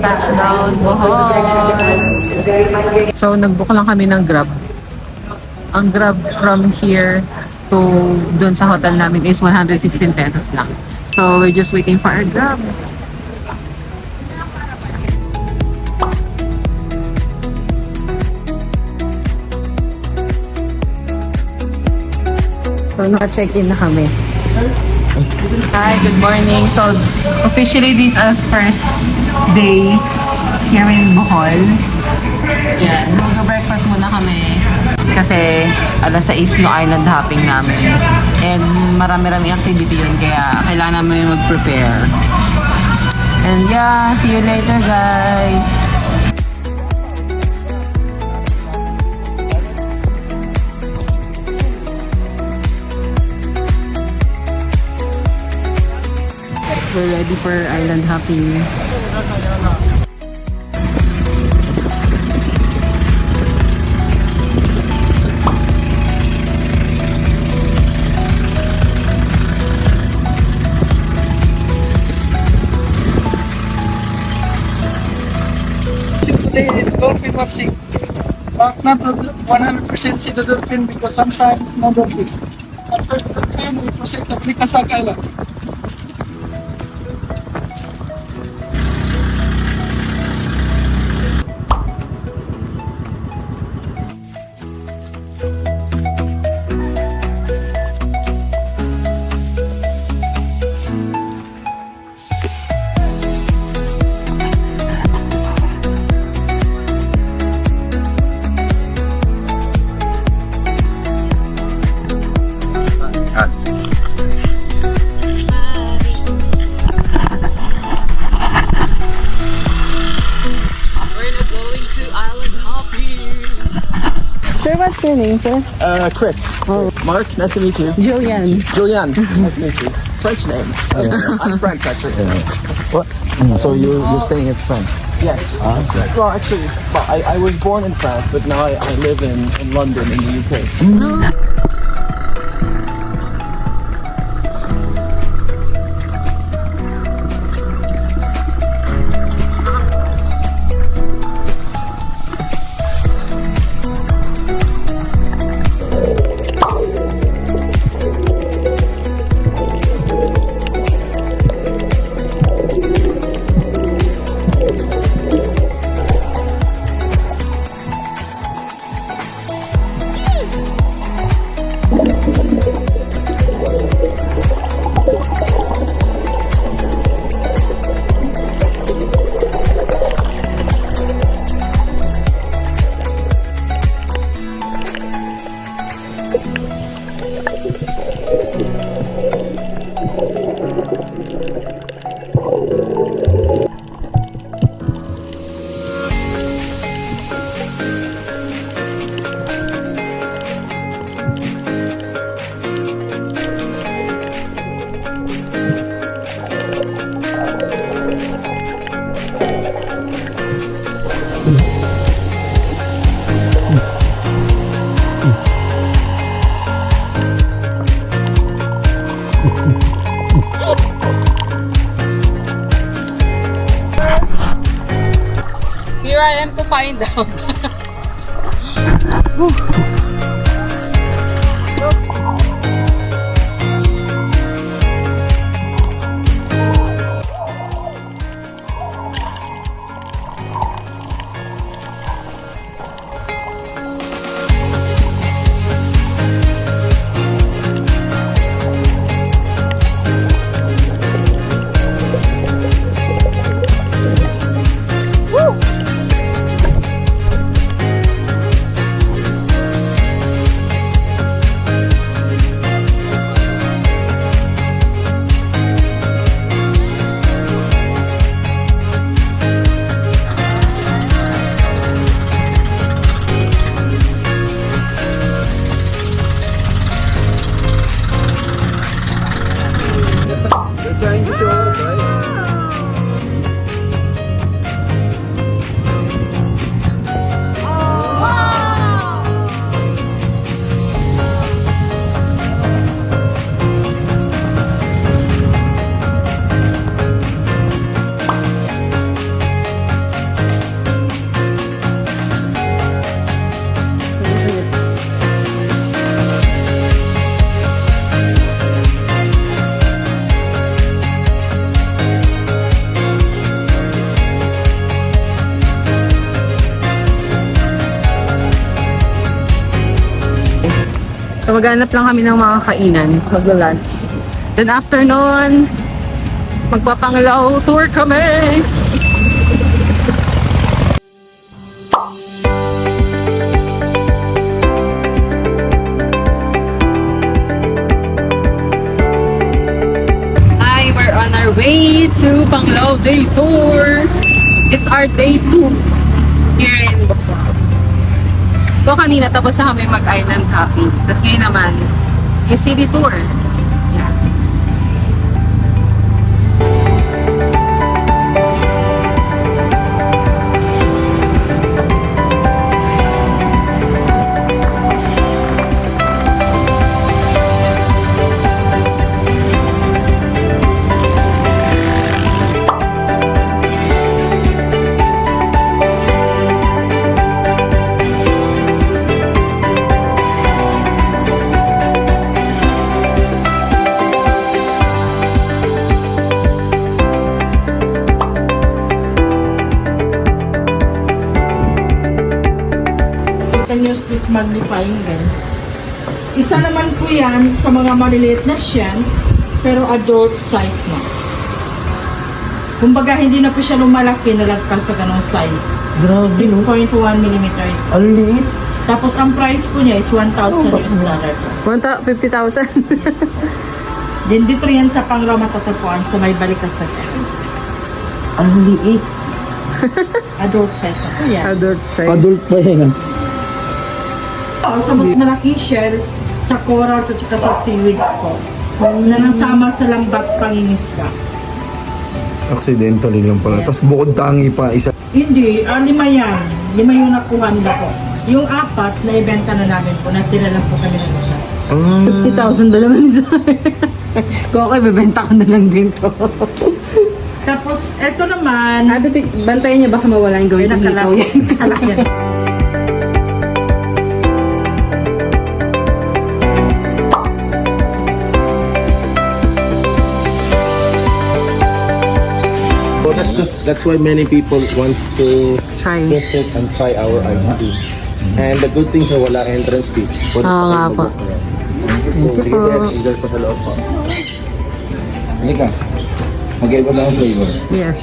Touchdown, Bohol! So, nag-book lang kami ng Grab. Ang Grab from here to doon sa hotel namin is 116 pesos lang. So, we're just waiting for our Grab. So, naka-check-in na kami. Hi, good morning. So, officially, this is our first day here in Bohol. Yan, mag-breakfast muna kami. Kasi alas 6 yung island hopping namin. And marami-rami activity yun, kaya kailangan namin mag-prepare. And yeah, see you later, guys! We're ready for island hopping. Today is dolphin watching, but not 100% see the dolphin because sometimes no dolphin. After the time we proceed to Plicasag Island. Sir, what's your name, sir? Chris. Mark, nice to meet you. Julian. Julian, nice to meet you. French name. I'm French, actually. What? So you're staying at France? Yes. Well, actually, I was born in France, but now I live in London, in the UK. Here I am to find out. So maghanap lang kami ng mga kainan, magla-lunch. Then after nun, magpapanglaw tour kami! Hi, we're on our way to Panglao Day Tour! It's our day 2 here in Bukwan. So kanina tapos na kami mag-island hopping. Tapos ngayon naman, yung city tour. Yeah. Can use this magnifying lens. Isa naman po yan sa mga maliliit na siyan, pero adult size na. Kumbaga, hindi na po siya lumalaki na lagpas sa ganong size. Grabe, 6.1 millimeters. Ang liit. Tapos ang price po niya is $1,000 US dollar po. 50,000. Din dito yan sa Panglao matatagpuan sa may Balicasan. Ang liit. Adult size na po yan. Adult size. Adult pa yan. Sa mas malaking shell, sa corals at saka sa seaweeds po. Na nasama sa lambat pangingisda. Accidentally lang pala. Tapos bukod tangi pa isa. Hindi, 5 yan. 5 yung nakuha nila po. Yung 4, na-ibenta na namin po. Natira lang po kami ng isa. 50,000 ba naman isa? Kung ako, ibebenta ko na lang din to. Tapos, eto naman, Ate, bantayan niya baka mawala yung gawin ng hikaw. nakalaki. So that's why many people wants to Try. visit and try our ice cream. And the good things ay wala entrance fee. Oo nga po. Sige sir, enjoy pa sa loob po. Halika. Mag-iba na ang flavor. Yes.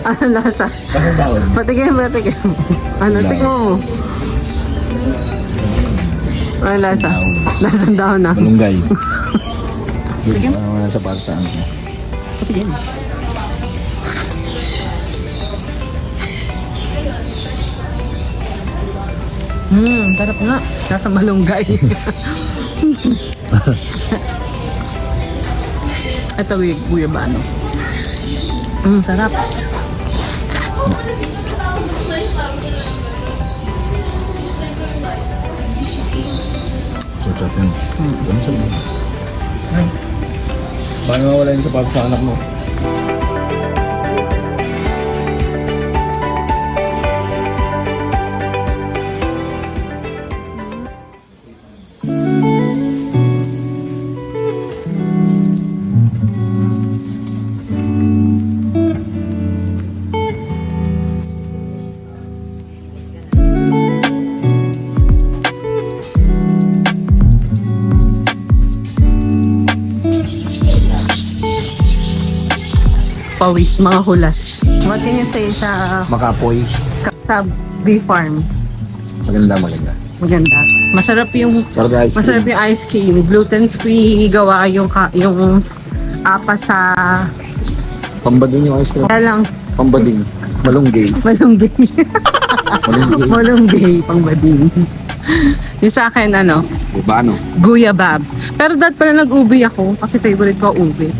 Ano lasa? Patikim. Ano, tingnan mo. Ano lasa? Lasang daon na. Malunggay. Sa partaan. Sarap nga. Lasang malunggay. Ito kuya ba ano? Sarap. Sarap yan. Ano sa mga? Paano mawala yung sapatos sa anak mo? Pawis, mga hulas. What can you say sa Makapoy. bee farm? Maganda. Maganda. Masarap yung Sarap na ice cream. masarap yung ice cream. Gluten free gawa yung apa sa Pambading yung ice cream. kaya lang Pambading. Malunggay. malunggay. Malunggay. Malunggay pang bading. Yung sa akin ano, Diba ano? guyabab. Pero dad pala nag-ubi ako kasi favorite ko ubi.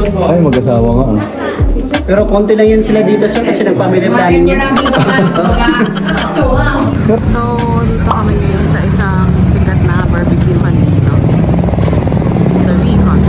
Ay, mag-asawa nga. Pero konti lang yan sila dito sir kasi nag-family planning yan. So, dito kami ngayon sa isang sikat na barbecuehan dito. Sa Ricos.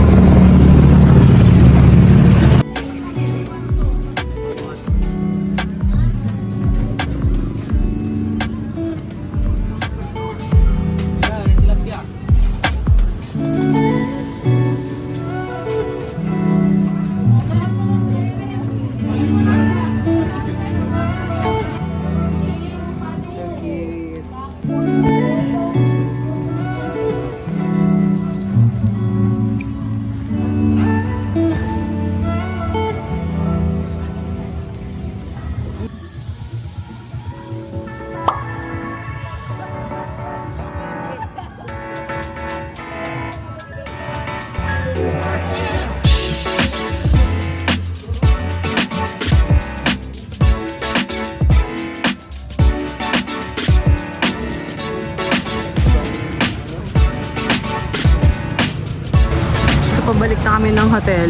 So, pabalik na kami ng hotel.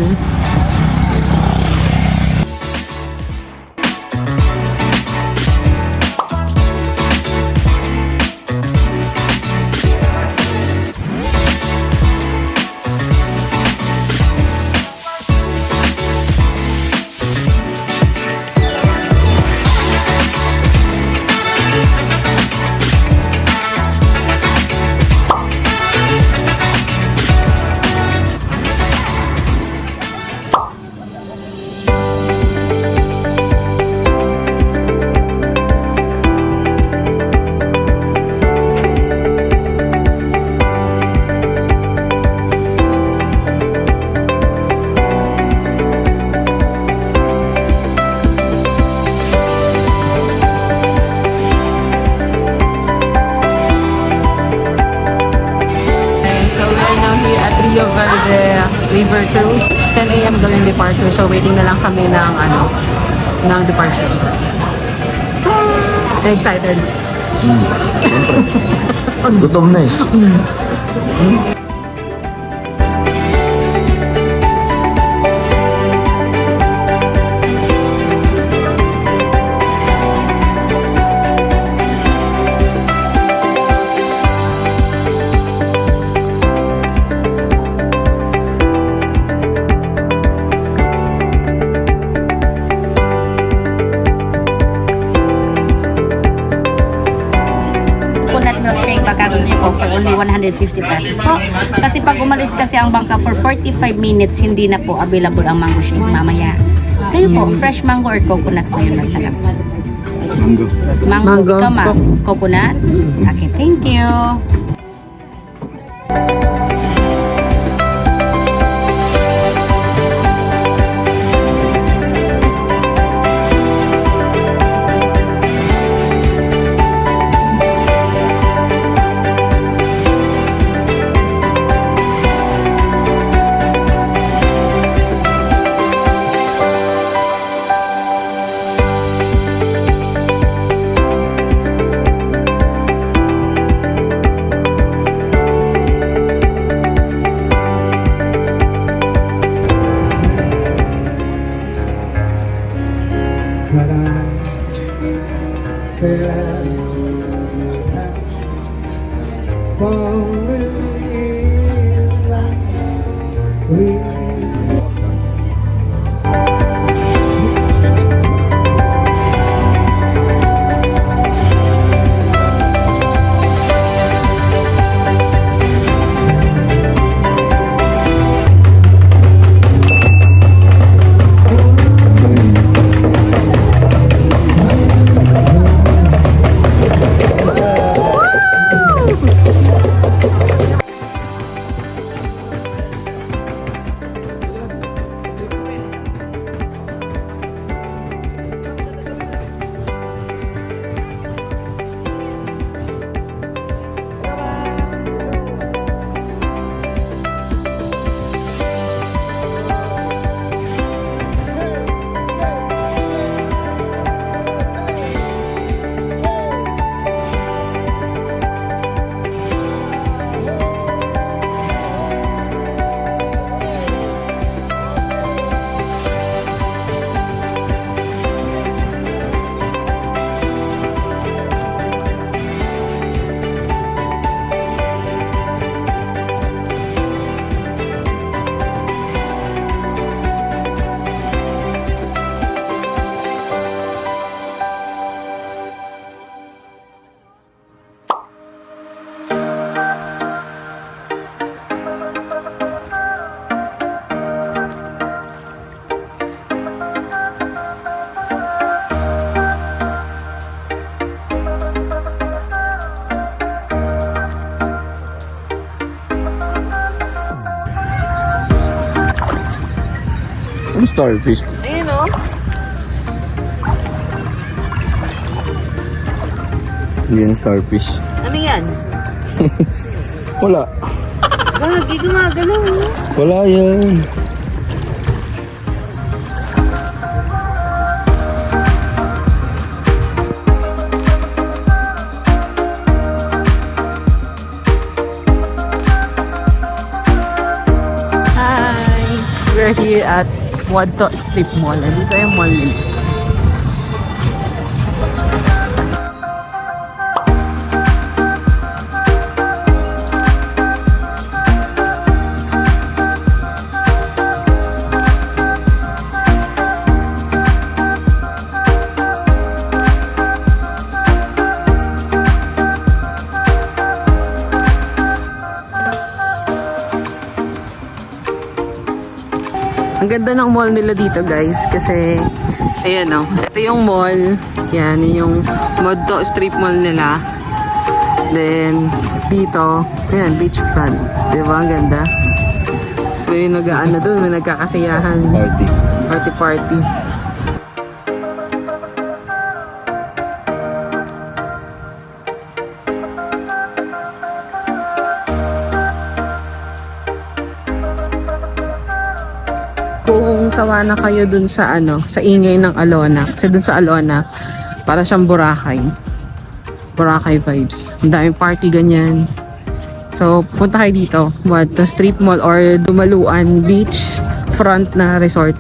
So, we are now here at Rio Verde River Cruise. 10 a.m. daw yung departure. So, waiting na lang kami ng departure. Excited. Gutom na eh. Coconut milkshake baka gusto niyo po for only 150 pesos po. Kasi pag umalis kasi ang bangka for 45 minutes, hindi na po available ang mango shake mamaya. Kayo po, fresh mango or coconut po yun masarap. Mango. Mango. Ikaw ma'am, coconut? Okay, thank you. Ano starfish? Ayun o. Yan, starfish. Ano yan? Wala. Gagi, gumagalaw. Wala yan. Hi! We're here at Wadto Strip Mall. Dito yung mall nila. Ang ganda ng mall nila dito guys kasi ayan o, ito yung mall, yan yung Wadto Strip Mall nila. Then dito, ayan, beachfront, diba ang ganda? So may nag-aano dun, may nagkakasiyahan, party. Kung sawa na kayo dun sa sa ingay ng Alona. Kasi dun sa Alona, para siyang Boracay. Boracay vibes. Ang daming party ganyan. So, punta kayo dito. Wadto Strip Mall or Dumaluan Beach front na resort.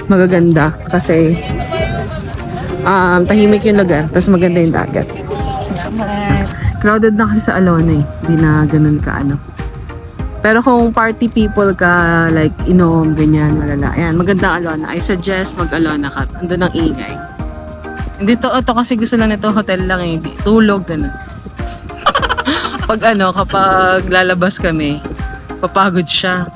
Magaganda kasi tahimik yung lugar. Tapos maganda yung dagat. Crowded na kasi sa Alona eh. Hindi na ganun ka Pero kung party people ka, like inom, ganyan, malala. Ayan, maganda ang Alona. I suggest mag-Alona ka. Andun ang ingay. Hindi to kasi gusto lang nito, hotel lang eh. Tulog, ganun. Kapag lalabas kami, papagod siya.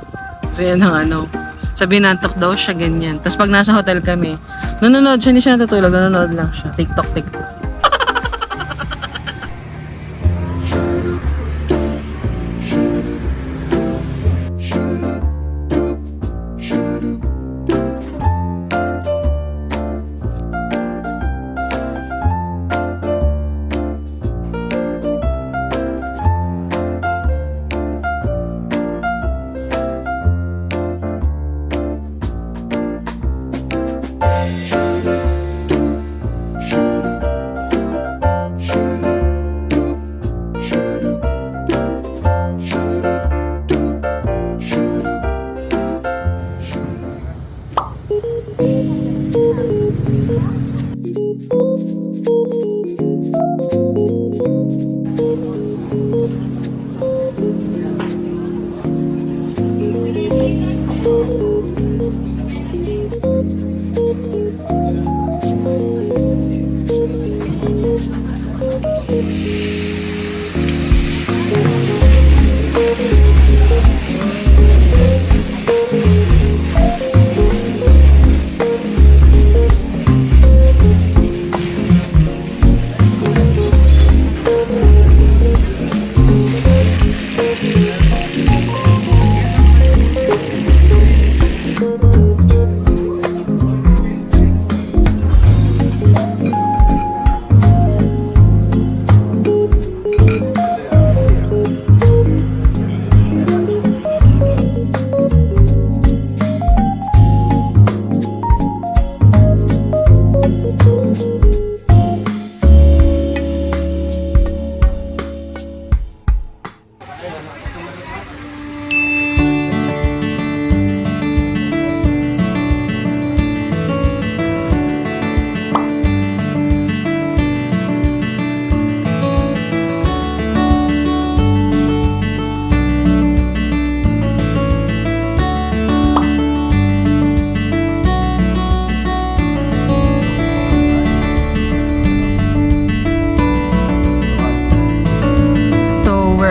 Kasi yan ang sabi nantok daw siya, ganyan. Tapos pag nasa hotel kami, nanonood siya, hindi siya natutulog, nanonood lang siya. TikTok.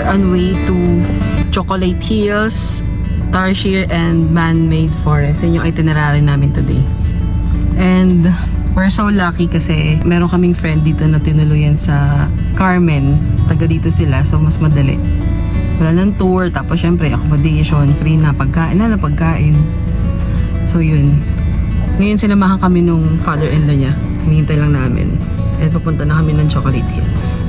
On way to Chocolate Hills, Tarsier, and Man-Made Forest. Yun yung itinerary namin today. And we're so lucky kasi meron kaming friend dito na tinuluyan sa Carmen. Taga dito sila, so mas madali. Wala ng tour, tapos syempre accommodation, free na pagkain. So yun. Ngayon sinamahan kami nung father-in-law niya. Hinihintay lang namin. At papunta na kami ng Chocolate Hills.